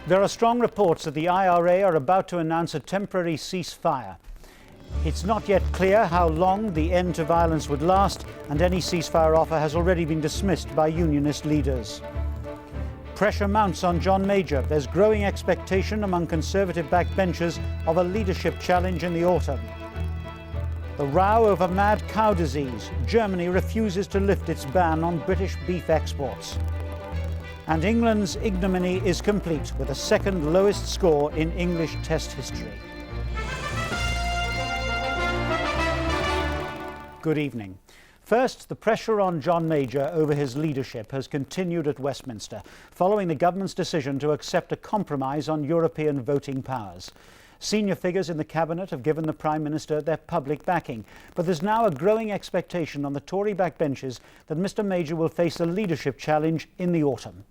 There are strong reports that the IRA are about to announce a temporary ceasefire. It's not yet clear how long the end to violence would last, and any ceasefire offer has already been dismissed by unionist leaders. Pressure mounts on John Major. There's growing expectation among Conservative backbenchers of a leadership challenge in the autumn. The row over mad cow disease. Germany refuses to lift its ban on British beef exports. And England's ignominy is complete, with the second lowest score in English Test history. Good evening. First, the pressure on John Major over his leadership has continued at Westminster, following the government's decision to accept a compromise on European voting powers. Senior figures in the cabinet have given the Prime Minister their public backing, but there's now a growing expectation on the Tory backbenches that Mr Major will face a leadership challenge in the autumn.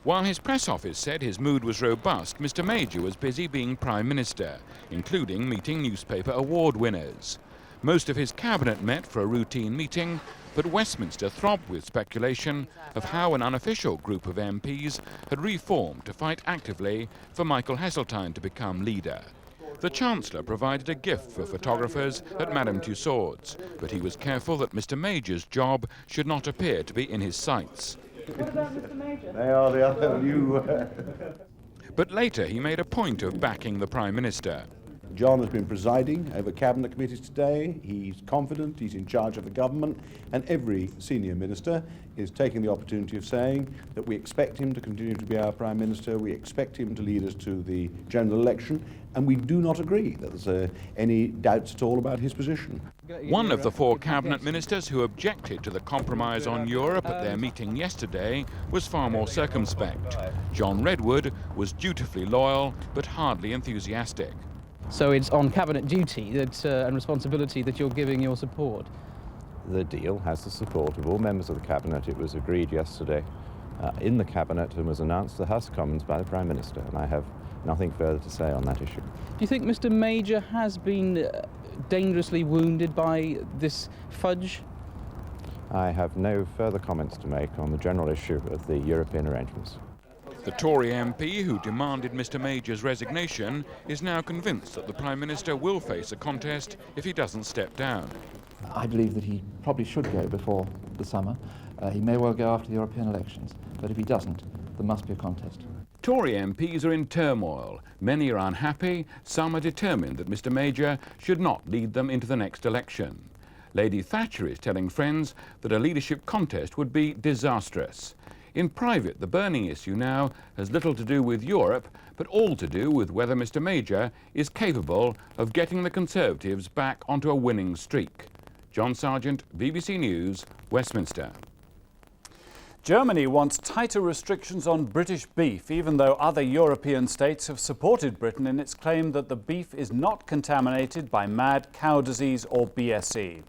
While his press office said his mood was robust, Mr Major was busy being Prime Minister, including meeting newspaper award winners. Most of his cabinet met for a routine meeting, but Westminster throbbed with speculation of how an unofficial group of MPs had reformed to fight actively for Michael Heseltine to become leader. The Chancellor provided a gift for photographers at Madame Tussauds, but he was careful that Mr Major's job should not appear to be in his sights. What about Mr Major? They are the other new... But later he made a point of backing the Prime Minister. John has been presiding over cabinet committees today. He's confident, he's in charge of the government, and every senior minister is taking the opportunity of saying that we expect him to continue to be our Prime Minister, we expect him to lead us to the general election, and we do not agree that there's any doubts at all about his position. One of the four cabinet ministers who objected to the compromise on Europe at their meeting yesterday was far more circumspect. John Redwood was dutifully loyal, but hardly enthusiastic. So it's on cabinet duty that, and responsibility that you're giving your support? The deal has the support of all members of the cabinet. It was agreed yesterday in the cabinet and was announced to the House of Commons by the Prime Minister, and I have nothing further to say on that issue. Do you think Mr Major has been dangerously wounded by this fudge? I have no further comments to make on the general issue of the European arrangements. The Tory MP who demanded Mr Major's resignation is now convinced that the Prime Minister will face a contest if he doesn't step down. I believe that he probably should go before the summer. He may well go after the European elections, but if he doesn't, there must be a contest. Tory MPs are in turmoil. Many are unhappy, some are determined that Mr Major should not lead them into the next election. Lady Thatcher is telling friends that a leadership contest would be disastrous. In private, the burning issue now has little to do with Europe, but all to do with whether Mr Major is capable of getting the Conservatives back onto a winning streak. John Sargent, BBC News, Westminster. Germany wants tighter restrictions on British beef, even though other European states have supported Britain in its claim that the beef is not contaminated by mad cow disease or BSE.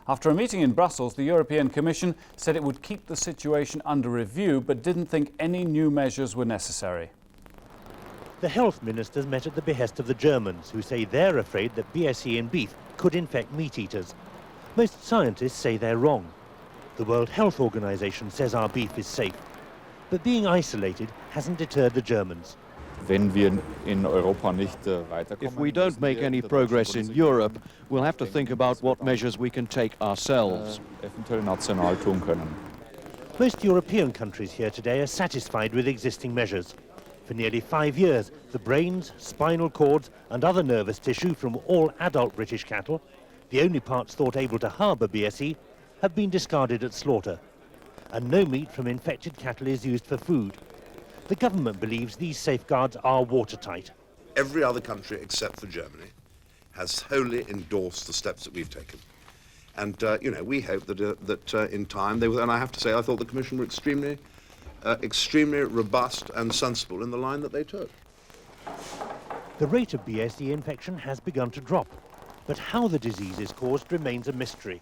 After a meeting in Brussels, the European Commission said it would keep the situation under review, but didn't think any new measures were necessary. The health ministers met at the behest of the Germans, who say they're afraid that BSE in beef could infect meat eaters. Most scientists say they're wrong. The World Health Organization says our beef is safe. But being isolated hasn't deterred the Germans. If we don't make any progress in Europe, we'll have to think about what measures we can take ourselves. Most European countries here today are satisfied with existing measures. For nearly 5 years, the brains, spinal cords and other nervous tissue from all adult British cattle, the only parts thought able to harbour BSE, have been discarded at slaughter. And no meat from infected cattle is used for food. The government believes these safeguards are watertight. Every other country except for Germany has wholly endorsed the steps that we've taken. And, we hope that in time, they will, and I have to say, I thought the Commission were extremely robust and sensible in the line that they took. The rate of BSE infection has begun to drop, but how the disease is caused remains a mystery.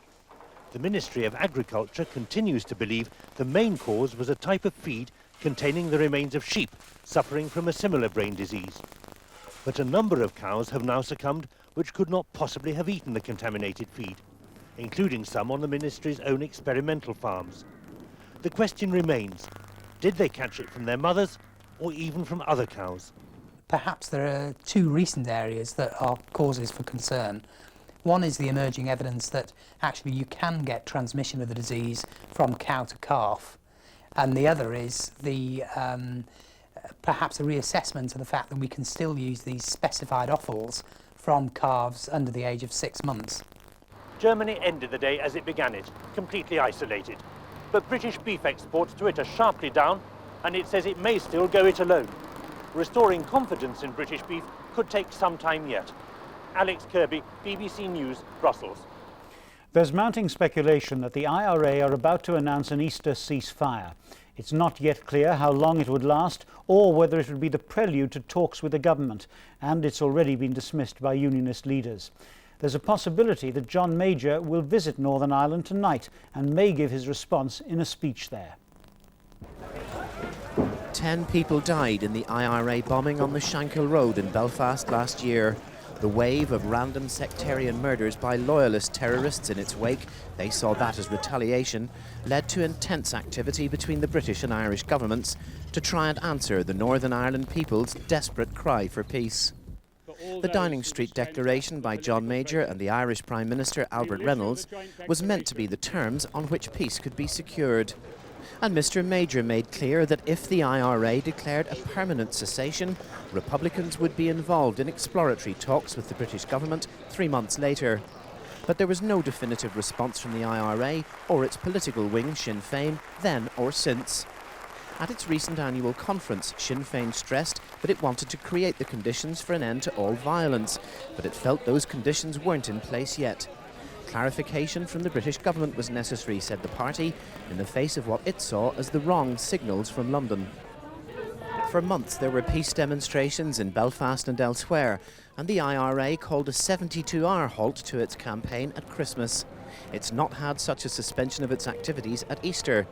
The Ministry of Agriculture continues to believe the main cause was a type of feed containing the remains of sheep suffering from a similar brain disease. But a number of cows have now succumbed which could not possibly have eaten the contaminated feed, including some on the ministry's own experimental farms. The question remains, did they catch it from their mothers or even from other cows. Perhaps there are two recent areas that are causes for concern. One is the emerging evidence that actually you can get transmission of the disease from cow to calf, and the other is the perhaps a reassessment of the fact that we can still use these specified offals from calves under the age of 6 months. Germany ended the day as it began it, completely isolated. But British beef exports to it are sharply down, and it says it may still go it alone. Restoring confidence in British beef could take some time yet. Alex Kirby, BBC News, Brussels. There's mounting speculation that the IRA are about to announce an Easter ceasefire. It's not yet clear how long it would last or whether it would be the prelude to talks with the government, and it's already been dismissed by unionist leaders. There's a possibility that John Major will visit Northern Ireland tonight and may give his response in a speech there. 10 people died in the IRA bombing on the Shankill Road in Belfast last year. The wave of random sectarian murders by loyalist terrorists in its wake, they saw that as retaliation, led to intense activity between the British and Irish governments to try and answer the Northern Ireland people's desperate cry for peace. The Downing Street Declaration by John Major and the Irish Prime Minister Albert Reynolds was meant to be the terms on which peace could be secured. And Mr Major made clear that if the IRA declared a permanent cessation, Republicans would be involved in exploratory talks with the British government 3 months later. But there was no definitive response from the IRA or its political wing Sinn Féin then or since. At its recent annual conference, Sinn Féin stressed that it wanted to create the conditions for an end to all violence, but it felt those conditions weren't in place yet. Clarification from the British government was necessary, said the party, in the face of what it saw as the wrong signals from London. For months there were peace demonstrations in Belfast and elsewhere, and the IRA called a 72-hour halt to its campaign at Christmas. It's not had such a suspension of its activities at Easter.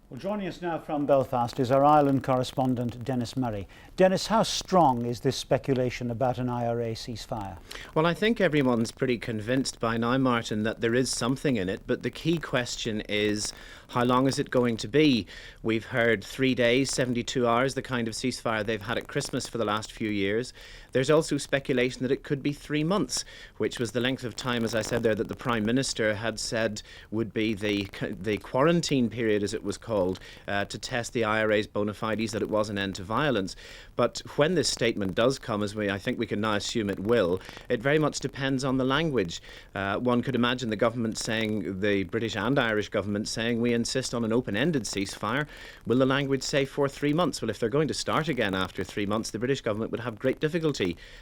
Well, joining us now from Belfast is our Ireland correspondent, Dennis Murray. Dennis, how strong is this speculation about an IRA ceasefire? Well, I think everyone's pretty convinced by now, Martin, that there is something in it, but the key question is, how long is it going to be? We've heard 3 days, 72 hours, the kind of ceasefire they've had at Christmas for the last few years. There's also speculation that it could be 3 months, which was the length of time, as I said there, that the Prime Minister had said would be the quarantine period, as it was called, to test the IRA's bona fides that it was an end to violence. But when this statement does come, as I think we can now assume it will, it very much depends on the language. One could imagine the government saying, the British and Irish government saying, we insist on an open-ended ceasefire. Will the language say for 3 months? Well, if they're going to start again after 3 months, the British government would have great difficulty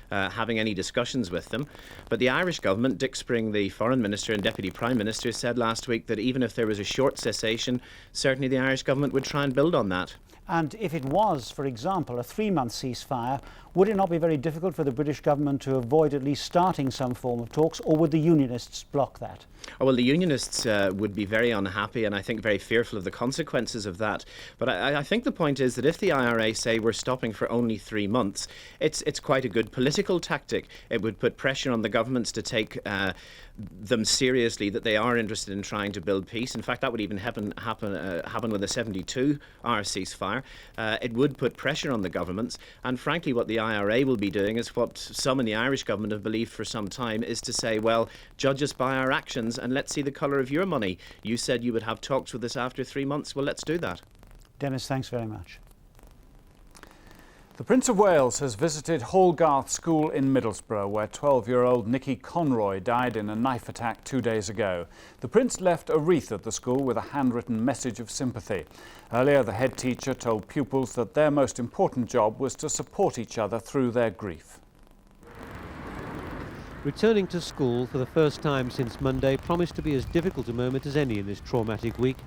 having any discussions with them. But the Irish government, Dick Spring, the Foreign Minister and Deputy Prime Minister, said last week that even if there was a short cessation, certainly the Irish government would try and build on that. And if it was, for example, a 3-month ceasefire, would it not be very difficult for the British government to avoid at least starting some form of talks, or would the unionists block that? Oh, well, the unionists would be very unhappy and I think very fearful of the consequences of that. But I think the point is that if the IRA say we're stopping for only 3 months, it's quite a good political tactic. It would put pressure on the governments to take them seriously, that they are interested in trying to build peace. In fact, that would even happen with a 72-hour ceasefire. It would put pressure on the governments. And frankly, what the IRA will be doing is what some in the Irish government have believed for some time, is to say, well, judge us by our actions and let's see the colour of your money. You said you would have talks with us after 3 months. Well, let's do that. Dennis, thanks very much. The Prince of Wales has visited Hallgarth School in Middlesbrough, where 12-year-old Nicky Conroy died in a knife attack 2 days ago. The Prince left a wreath at the school with a handwritten message of sympathy. Earlier, the head teacher told pupils that their most important job was to support each other through their grief. Returning to school for the first time since Monday promised to be as difficult a moment as any in this traumatic week.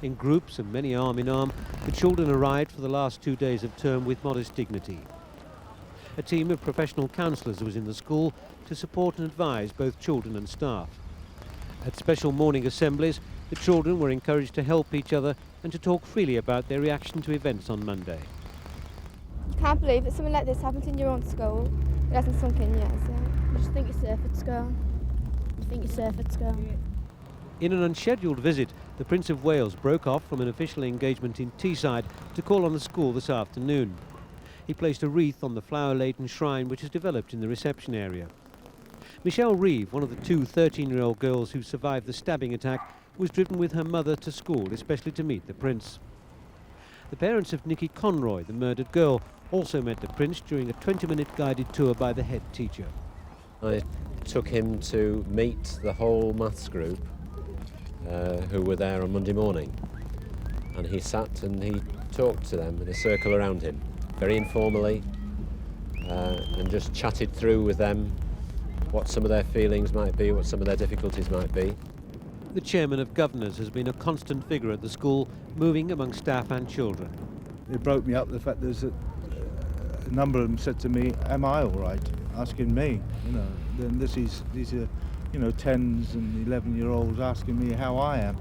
In groups and many arm in arm, the children arrived for the last 2 days of term with modest dignity. A team of professional counsellors was in the school to support and advise both children and staff. At special morning assemblies, the children were encouraged to help each other and to talk freely about their reaction to events on Monday. You can't believe that something like this happened in your own school. It hasn't sunk in yet, so you just think you're safe at school. You think you're safe at school. In an unscheduled visit, the Prince of Wales broke off from an official engagement in Teesside to call on the school this afternoon. He placed a wreath on the flower-laden shrine which has developed in the reception area. Michelle Reeve, one of the two 13-year-old girls who survived the stabbing attack, was driven with her mother to school, especially to meet the Prince. The parents of Nikki Conroy, the murdered girl, also met the Prince during a 20-minute guided tour by the head teacher. I took him to meet the whole maths group who were there on Monday morning, and he sat and he talked to them in a circle around him, very informally, and just chatted through with them what some of their feelings might be, what some of their difficulties might be. The chairman of governors has been a constant figure at the school, moving among staff and children. It broke me up the fact there's a number of them said to me, "Am I all right?" Asking me, you know. Then these are, you know, 10s and 11-year-olds asking me how I am.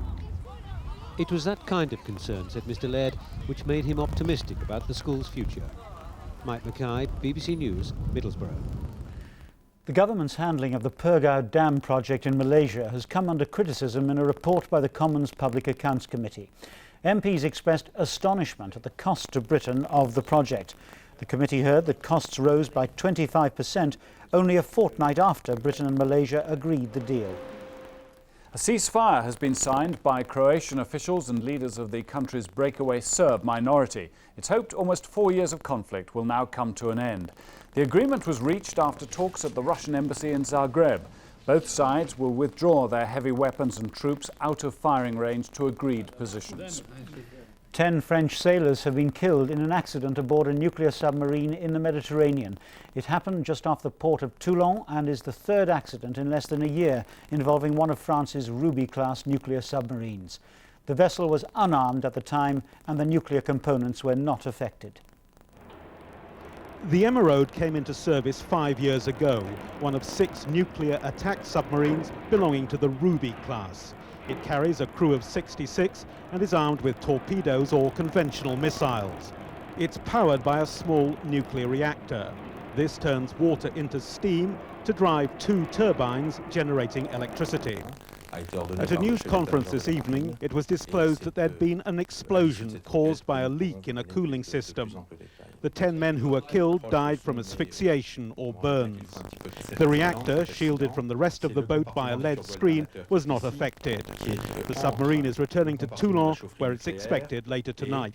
It was that kind of concern, said Mr. Laird, which made him optimistic about the school's future. Mike Mackay, BBC News, Middlesbrough. The government's handling of the Pergau Dam project in Malaysia has come under criticism in a report by the Commons Public Accounts Committee. MPs expressed astonishment at the cost to Britain of the project. The committee heard that costs rose by 25% only a fortnight after Britain and Malaysia agreed the deal. A ceasefire has been signed by Croatian officials and leaders of the country's breakaway Serb minority. It's hoped almost 4 years of conflict will now come to an end. The agreement was reached after talks at the Russian embassy in Zagreb. Both sides will withdraw their heavy weapons and troops out of firing range to agreed positions. 10 French sailors have been killed in an accident aboard a nuclear submarine in the Mediterranean. It happened just off the port of Toulon and is the third accident in less than a year involving one of France's Ruby-class nuclear submarines. The vessel was unarmed at the time and the nuclear components were not affected. The Emerald came into service 5 years ago, one of 6 nuclear attack submarines belonging to the Ruby class. It carries a crew of 66 and is armed with torpedoes or conventional missiles. It's powered by a small nuclear reactor. This turns water into steam to drive 2 turbines generating electricity. At a news conference this evening, it was disclosed that there'd been an explosion caused by a leak in a cooling system. The 10 men who were killed died from asphyxiation or burns. The reactor, shielded from the rest of the boat by a lead screen, was not affected. The submarine is returning to Toulon, where it's expected later tonight.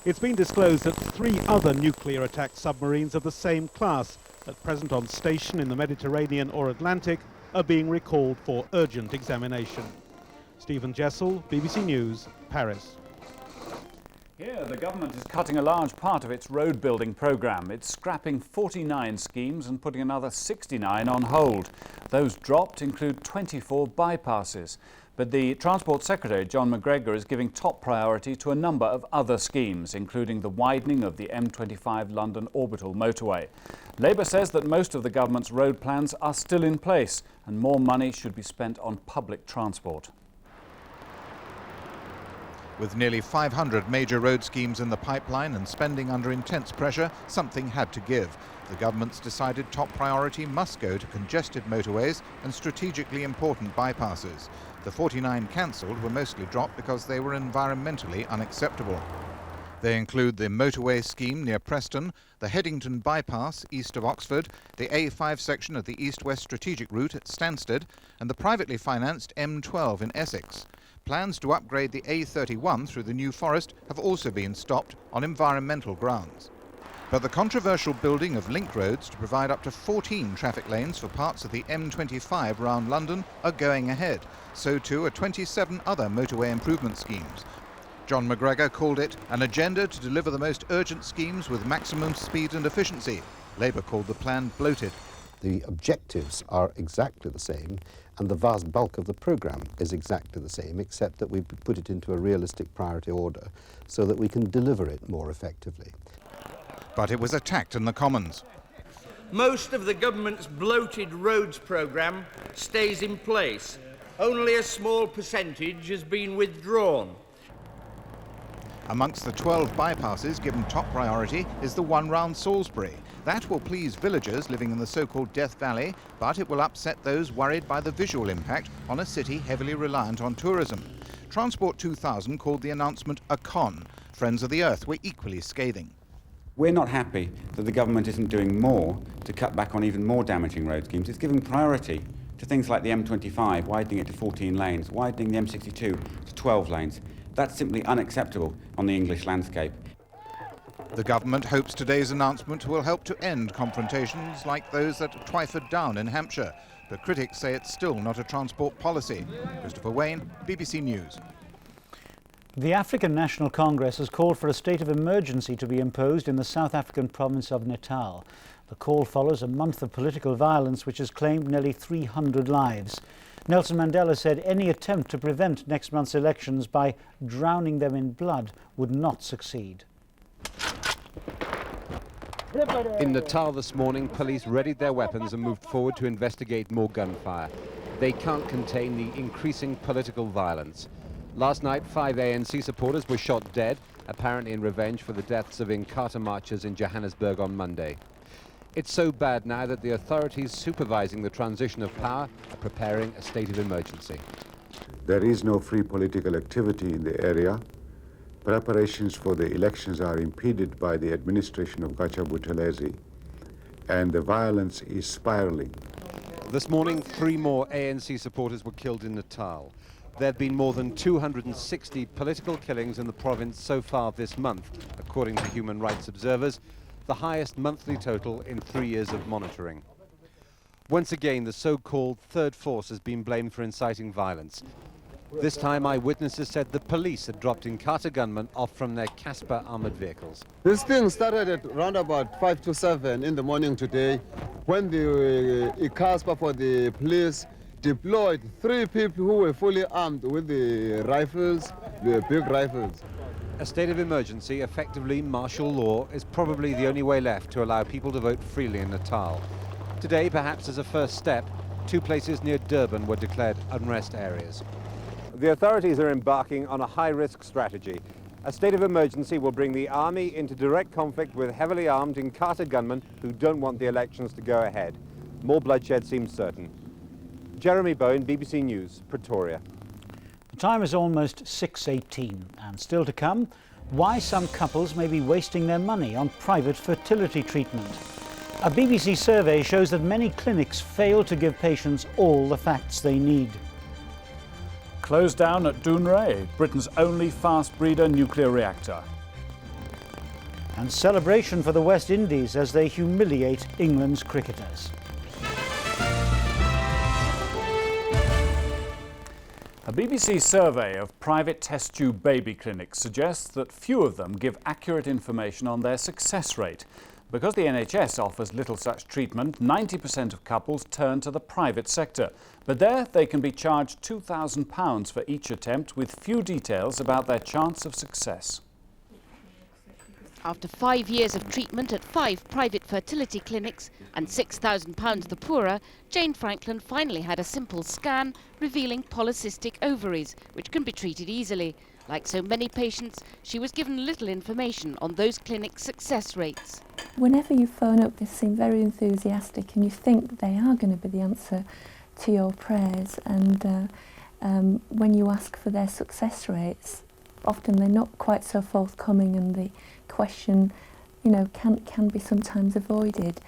It's been disclosed that 3 other nuclear-attacked submarines of the same class, at present on station in the Mediterranean or Atlantic, are being recalled for urgent examination. Stephen Jessel, BBC News, Paris. Here, the government is cutting a large part of its road building programme. It's scrapping 49 schemes and putting another 69 on hold. Those dropped include 24 bypasses. But the Transport Secretary, John McGregor, is giving top priority to a number of other schemes, including the widening of the M25 London orbital motorway. Labour says that most of the government's road plans are still in place and more money should be spent on public transport. With nearly 500 major road schemes in the pipeline and spending under intense pressure, something had to give. The government's decided top priority must go to congested motorways and strategically important bypasses. The 49 cancelled were mostly dropped because they were environmentally unacceptable. They include the motorway scheme near Preston, the Headington bypass east of Oxford, the A5 section of the east-west strategic route at Stansted, and the privately financed M12 in Essex. Plans to upgrade the A31 through the New Forest have also been stopped on environmental grounds. But the controversial building of link roads to provide up to 14 traffic lanes for parts of the M25 round London are going ahead. So too are 27 other motorway improvement schemes. John McGregor called it an agenda to deliver the most urgent schemes with maximum speed and efficiency. Labour called the plan bloated. The objectives are exactly the same and the vast bulk of the programme is exactly the same, except that we've put it into a realistic priority order so that we can deliver it more effectively. But it was attacked in the Commons. Most of the government's bloated roads programme stays in place. Only a small percentage has been withdrawn. Amongst the 12 bypasses given top priority is the one round Salisbury. That will please villagers living in the so-called Death Valley, but it will upset those worried by the visual impact on a city heavily reliant on tourism. Transport 2000 called the announcement a con. Friends of the Earth were equally scathing. We're not happy that the government isn't doing more to cut back on even more damaging road schemes. It's giving priority to things like the M25, widening it to 14 lanes, widening the M62 to 12 lanes. That's simply unacceptable on the English landscape. The government hopes today's announcement will help to end confrontations like those at Twyford Down in Hampshire. But critics say it's still not a transport policy. Christopher Wayne, BBC News. The African National Congress has called for a state of emergency to be imposed in the South African province of Natal. The call follows a month of political violence which has claimed nearly 300 lives. Nelson Mandela said any attempt to prevent next month's elections by drowning them in blood would not succeed. In Natal this morning, police readied their weapons and moved forward to investigate more gunfire. They can't contain the increasing political violence. Last night, 5 ANC supporters were shot dead, apparently in revenge for the deaths of Inkatha marchers in Johannesburg on Monday. It's so bad now that the authorities supervising the transition of power are preparing a state of emergency. There is no free political activity in the area. Preparations for the elections are impeded by the administration of Gacha Buthelezi, and the violence is spiraling. This morning, 3 more ANC supporters were killed in Natal. There have been more than 260 political killings in the province so far this month, according to human rights observers, the highest monthly total in 3 years of monitoring. Once again, the so-called third force has been blamed for inciting violence. This time, eyewitnesses said the police had dropped Inkatha gunmen off from their Casper armored vehicles. This thing started at around about 5 to 7 in the morning today, when the Casper for the police deployed 3 people who were fully armed with the rifles, the big rifles. A state of emergency, effectively martial law, is probably the only way left to allow people to vote freely in Natal. Today, perhaps as a first step, 2 places near Durban were declared unrest areas. The authorities are embarking on a high-risk strategy. A state of emergency will bring the army into direct conflict with heavily armed Inkatha gunmen who don't want the elections to go ahead. More bloodshed seems certain. Jeremy Bowen, BBC News, Pretoria. The time is almost 6:18, and still to come, why some couples may be wasting their money on private fertility treatment. A BBC survey shows that many clinics fail to give patients all the facts they need. Closed down at Dounreay, Britain's only fast breeder nuclear reactor. And celebration for the West Indies as they humiliate England's cricketers. A BBC survey of private test tube baby clinics suggests that few of them give accurate information on their success rate. Because the NHS offers little such treatment, 90% of couples turn to the private sector. But there they can be charged £2,000 for each attempt with few details about their chance of success. After 5 years of treatment at 5 private fertility clinics and £6,000 the poorer, Jane Franklin finally had a simple scan revealing polycystic ovaries, which can be treated easily. Like so many patients, she was given little information on those clinics' success rates. Whenever you phone up, they seem very enthusiastic and you think that they are going to be the answer to your prayers. And when you ask for their success rates, often they're not quite so forthcoming, and the question, can be sometimes avoided.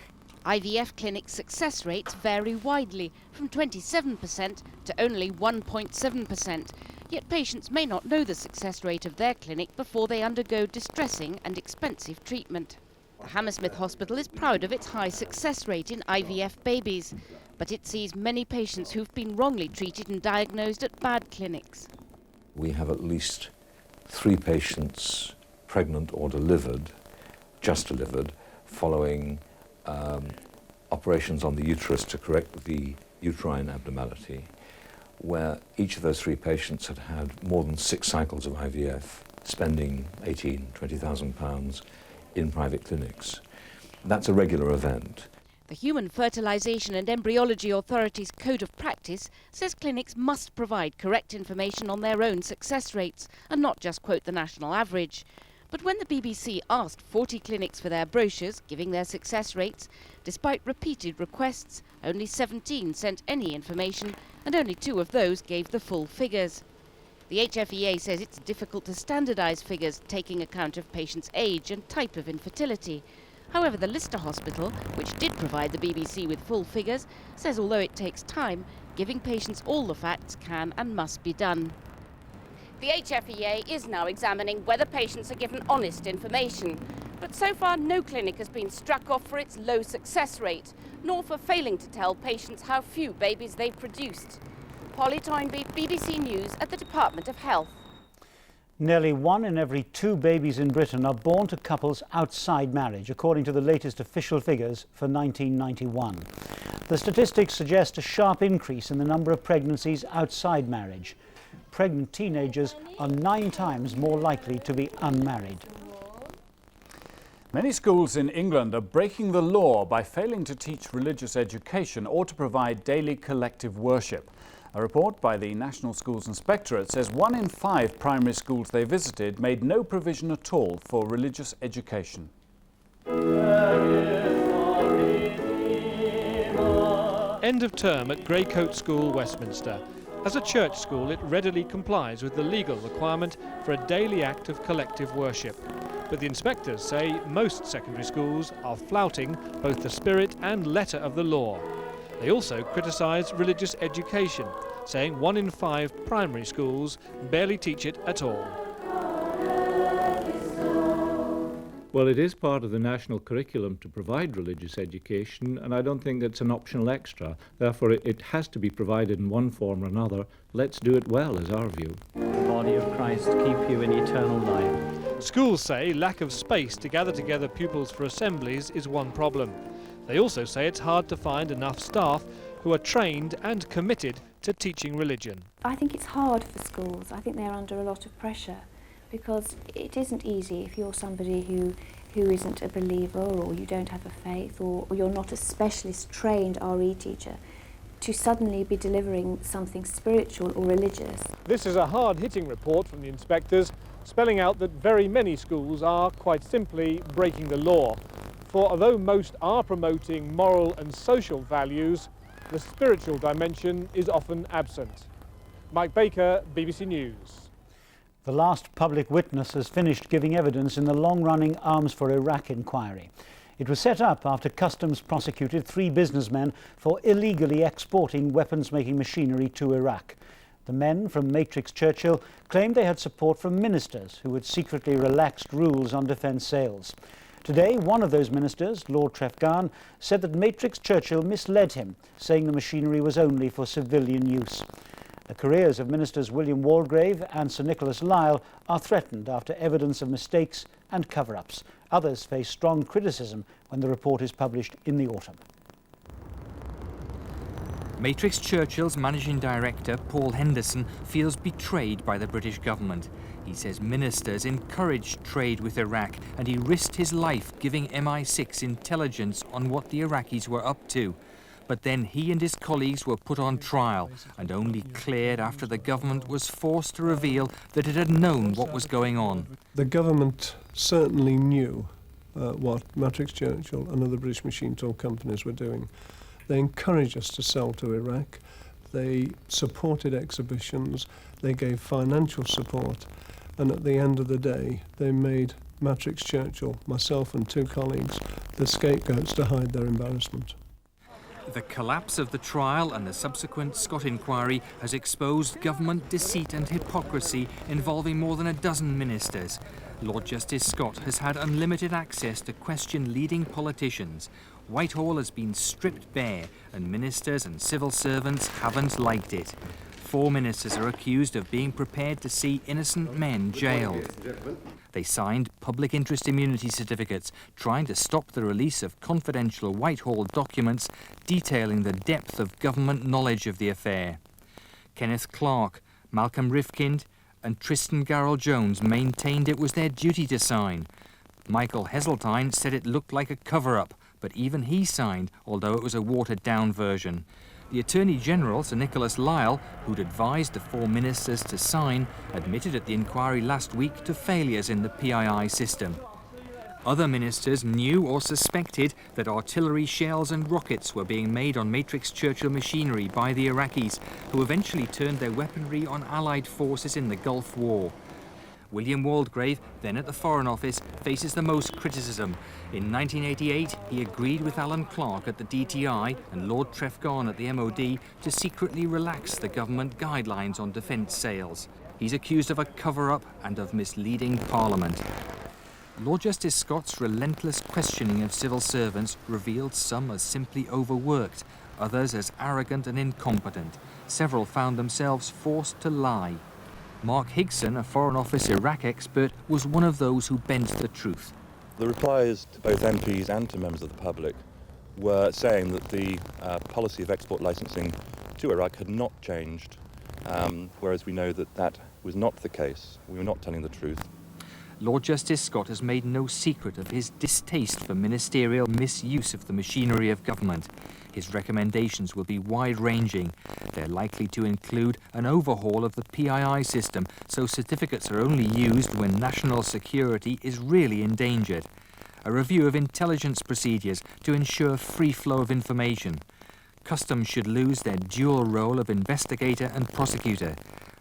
IVF clinic success rates vary widely, from 27% to only 1.7%. Yet patients may not know the success rate of their clinic before they undergo distressing and expensive treatment. The Hammersmith Hospital is proud of its high success rate in IVF babies, but it sees many patients who've been wrongly treated and diagnosed at bad clinics. We have at least 3 patients pregnant or delivered, just delivered, following operations on the uterus to correct the uterine abnormality, where each of those 3 patients had had more than 6 cycles of IVF, spending £18,000, £20,000 in private clinics. That's a regular event. The Human Fertilisation and Embryology Authority's Code of Practice says clinics must provide correct information on their own success rates and not just quote the national average. But when the BBC asked 40 clinics for their brochures giving their success rates, despite repeated requests, only 17 sent any information and only 2 of those gave the full figures. The HFEA says it's difficult to standardise figures taking account of patients' age and type of infertility. However, the Lister Hospital, which did provide the BBC with full figures, says although it takes time, giving patients all the facts can and must be done. The HFEA is now examining whether patients are given honest information. But so far, no clinic has been struck off for its low success rate, nor for failing to tell patients how few babies they've produced. Polly Toynbee, BBC News at the Department of Health. Nearly 1 in every 2 babies in Britain are born to couples outside marriage, according to the latest official figures for 1991. The statistics suggest a sharp increase in the number of pregnancies outside marriage. Pregnant teenagers are 9 times more likely to be unmarried. Many schools in England are breaking the law by failing to teach religious education or to provide daily collective worship. A report by the National Schools Inspectorate says 1 in 5 primary schools they visited made no provision at all for religious education. End of term at Greycoat School, Westminster. As a church school, it readily complies with the legal requirement for a daily act of collective worship. But the inspectors say most secondary schools are flouting both the spirit and letter of the law. They also criticise religious education, saying 1 in 5 primary schools barely teach it at all. Well, it is part of the national curriculum to provide religious education, and I don't think it's an optional extra. Therefore, it has to be provided in one form or another. Let's do it well, is our view. The body of Christ keep you in eternal life. Schools say lack of space to gather together pupils for assemblies is one problem. They also say it's hard to find enough staff who are trained and committed to teaching religion. I think it's hard for schools. I think they're under a lot of pressure because it isn't easy if you're somebody who isn't a believer or you don't have a faith or you're not a specialist trained RE teacher to suddenly be delivering something spiritual or religious. This is a hard-hitting report from the inspectors, spelling out that very many schools are quite simply breaking the law. For although most are promoting moral and social values, the spiritual dimension is often absent. Mike Baker, BBC News. The last public witness has finished giving evidence in the long-running Arms for Iraq inquiry. It was set up after Customs prosecuted 3 businessmen for illegally exporting weapons-making machinery to Iraq. The men from Matrix Churchill claimed they had support from ministers who had secretly relaxed rules on defence sales. Today, one of those ministers, Lord Trefgarne, said that Matrix Churchill misled him, saying the machinery was only for civilian use. The careers of Ministers William Waldegrave and Sir Nicholas Lisle are threatened after evidence of mistakes and cover-ups. Others face strong criticism when the report is published in the autumn. Matrix Churchill's managing director, Paul Henderson, feels betrayed by the British government. He says ministers encouraged trade with Iraq and he risked his life giving MI6 intelligence on what the Iraqis were up to. But then he and his colleagues were put on trial and only cleared after the government was forced to reveal that it had known what was going on. The government certainly knew what Matrix Churchill and other British machine tool companies were doing. They encouraged us to sell to Iraq. They supported exhibitions. They gave financial support. And at the end of the day, they made Matrix Churchill, myself and 2 colleagues, the scapegoats to hide their embarrassment. The collapse of the trial and the subsequent Scott inquiry has exposed government deceit and hypocrisy involving more than a dozen ministers. Lord Justice Scott has had unlimited access to question leading politicians. Whitehall has been stripped bare and ministers and civil servants haven't liked it. 4 ministers are accused of being prepared to see innocent men jailed. They signed public interest immunity certificates, trying to stop the release of confidential Whitehall documents detailing the depth of government knowledge of the affair. Kenneth Clarke, Malcolm Rifkind and Tristan Garrell-Jones maintained it was their duty to sign. Michael Heseltine said it looked like a cover-up, but but even he signed, although it was a watered-down version. The Attorney General, Sir Nicholas Lyle, who'd advised the 4 ministers to sign, admitted at the inquiry last week to failures in the PII system. Other ministers knew or suspected that artillery shells and rockets were being made on Matrix Churchill machinery by the Iraqis, who eventually turned their weaponry on Allied forces in the Gulf War. William Waldegrave, then at the Foreign Office, faces the most criticism. In 1988, he agreed with Alan Clark at the DTI and Lord Trefgarne at the MOD to secretly relax the government guidelines on defence sales. He's accused of a cover-up and of misleading Parliament. Lord Justice Scott's relentless questioning of civil servants revealed some as simply overworked, others as arrogant and incompetent. Several found themselves forced to lie. Mark Higson, a Foreign Office Iraq expert, was one of those who bent the truth. The replies to both MPs and to members of the public were saying that the policy of export licensing to Iraq had not changed, whereas we know that that was not the case. We were not telling the truth. Lord Justice Scott has made no secret of his distaste for ministerial misuse of the machinery of government. His recommendations will be wide-ranging. They're likely to include an overhaul of the PII system, so certificates are only used when national security is really endangered. A review of intelligence procedures to ensure free flow of information. Customs should lose their dual role of investigator and prosecutor.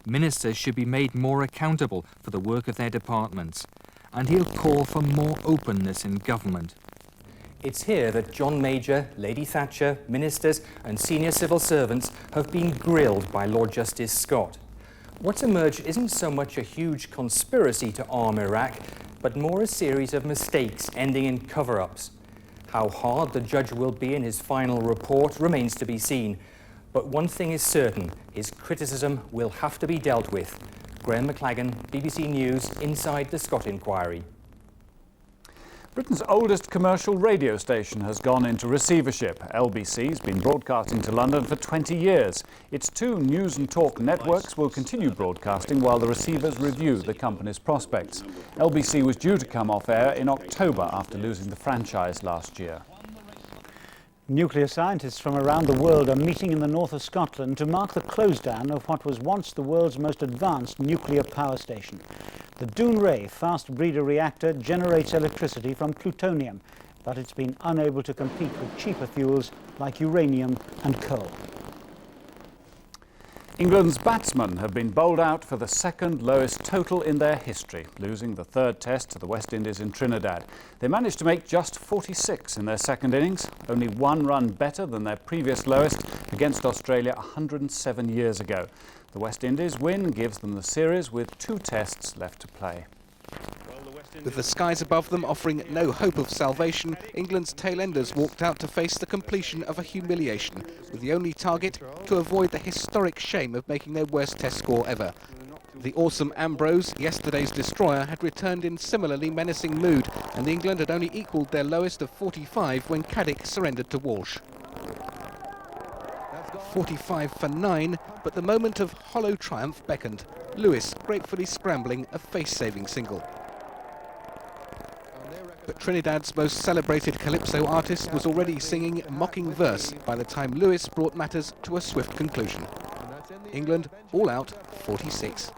Ministers should be made more accountable for the work of their departments. And he'll call for more openness in government. It's here that John Major, Lady Thatcher, ministers and senior civil servants have been grilled by Lord Justice Scott. What's emerged isn't so much a huge conspiracy to arm Iraq, but more a series of mistakes ending in cover-ups. How hard the judge will be in his final report remains to be seen. But one thing is certain, his criticism will have to be dealt with. Graham McLagan, BBC News, inside the Scott inquiry. Britain's oldest commercial radio station has gone into receivership. LBC's been broadcasting to London for 20 years. Its 2 news and talk networks will continue broadcasting while the receivers review the company's prospects. LBC was due to come off air in October after losing the franchise last year. Nuclear scientists from around the world are meeting in the north of Scotland to mark the close-down of what was once the world's most advanced nuclear power station. The Dounreay fast breeder reactor generates electricity from plutonium, but it's been unable to compete with cheaper fuels like uranium and coal. England's batsmen have been bowled out for the second lowest total in their history, losing the 3rd test to the West Indies in Trinidad. They managed to make just 46 in their second innings, only 1 run better than their previous lowest against Australia 107 years ago. The West Indies win gives them the series with 2 tests left to play. With the skies above them offering no hope of salvation, England's tail-enders walked out to face the completion of a humiliation, with the only target to avoid the historic shame of making their worst test score ever. The awesome Ambrose, yesterday's destroyer, had returned in similarly menacing mood, and England had only equalled their lowest of 45 when Caddick surrendered to Walsh. 45 for 9, but the moment of hollow triumph beckoned. Lewis gratefully scrambling a face-saving single. But Trinidad's most celebrated calypso artist was already singing mocking verse by the time Lewis brought matters to a swift conclusion. England all out 46.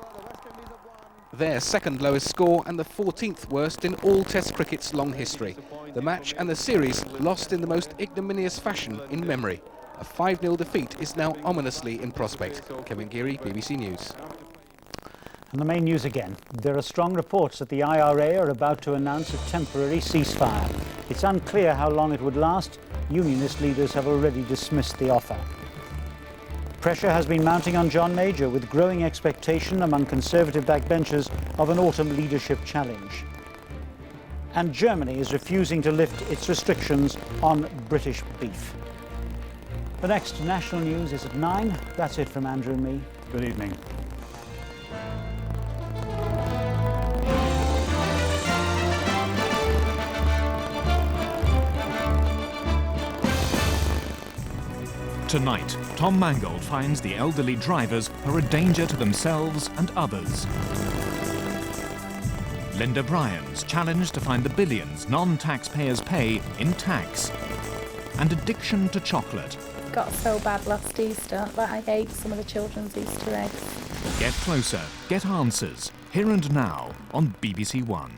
Their second lowest score and the 14th worst in all Test cricket's long history. The match and the series lost in the most ignominious fashion in memory. A 5-0 defeat is now ominously in prospect. Kevin Geary, BBC News. And the main news again. There are strong reports that the IRA are about to announce a temporary ceasefire. It's unclear how long it would last. Unionist leaders have already dismissed the offer. Pressure has been mounting on John Major, with growing expectation among Conservative backbenchers of an autumn leadership challenge. And Germany is refusing to lift its restrictions on British beef. The next national news is at 9. That's it from Andrew and me. Good evening. Tonight, Tom Mangold finds the elderly drivers are a danger to themselves and others. Linda Bryan's challenge to find the billions non-taxpayers pay in tax. and addiction to chocolate. Got so bad last Easter that I ate some of the children's Easter eggs. Get closer, get answers, here and now on BBC One.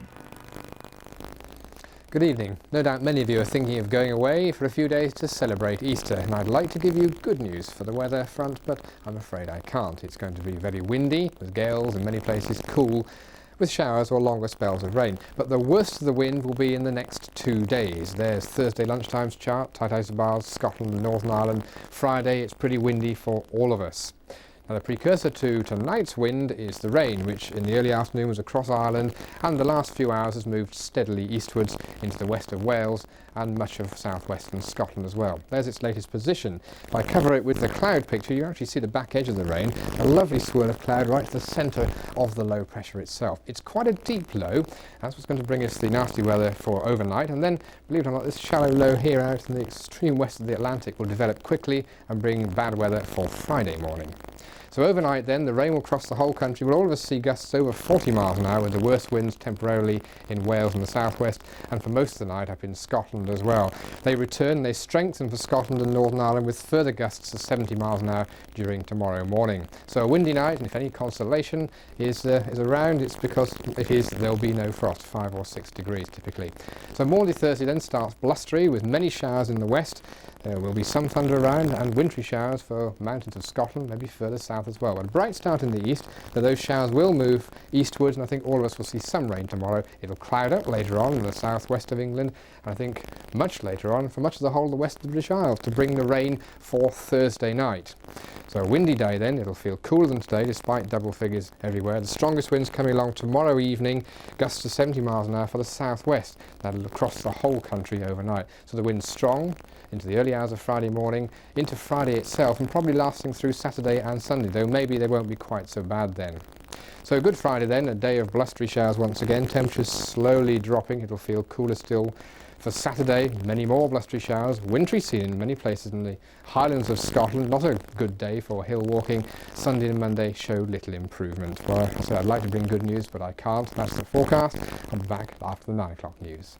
Good evening. No doubt many of you are thinking of going away for a few days to celebrate Easter, and I'd like to give you good news for the weather front, but I'm afraid I can't. It's going to be very windy, with gales, in many places cool, with showers or longer spells of rain. But the worst of the wind will be in the next 2 days. There's Thursday lunchtime's chart, tight isobars, Scotland and Northern Ireland. Friday, it's pretty windy for all of us. Now, the precursor to tonight's wind is the rain, which in the early afternoon was across Ireland, and the last few hours has moved steadily eastwards into the west of Wales and much of southwestern Scotland as well. There's its latest position. If I cover it with the cloud picture, you actually see the back edge of the rain, a lovely swirl of cloud right to the centre of the low pressure itself. It's quite a deep low. That's what's going to bring us the nasty weather for overnight, and then, believe it or not, this shallow low here out in the extreme west of the Atlantic will develop quickly and bring bad weather for Friday morning. So overnight then, the rain will cross the whole country. We'll all of us see gusts over 40 miles an hour, with the worst winds temporarily in Wales and the southwest, and for most of the night up in Scotland as well. They return, they strengthen for Scotland and Northern Ireland, with further gusts of 70 miles an hour during tomorrow morning. So a windy night, and if any consolation is around, it's because it is, there'll be no frost, 5 or 6 degrees typically. So Maundy Thursday then starts blustery, with many showers in the west. There will be some thunder around and wintry showers for mountains of Scotland, maybe further south as well. But a bright start in the east, but those showers will move eastwards, and I think all of us will see some rain tomorrow. It'll cloud up later on in the southwest of England, and I think much later on for much of the whole of the west of the British Isles to bring the rain for Thursday night. So a windy day then. It'll feel cooler than today despite double figures everywhere. The strongest winds coming along tomorrow evening, gusts to 70 miles an hour for the southwest. That'll cross the whole country overnight. So the wind's strong into the early hours of Friday morning, into Friday itself, and probably lasting through Saturday and Sunday, though maybe they won't be quite so bad then. So Good Friday then, a day of blustery showers once again, temperatures slowly dropping. It'll feel cooler still. For Saturday, many more blustery showers, wintry seen in many places in the Highlands of Scotland. Not a good day for hill walking. Sunday and Monday showed little improvement. Well, I said I'd like to bring good news, but I can't. That's the forecast. I'm back after the 9 o'clock news.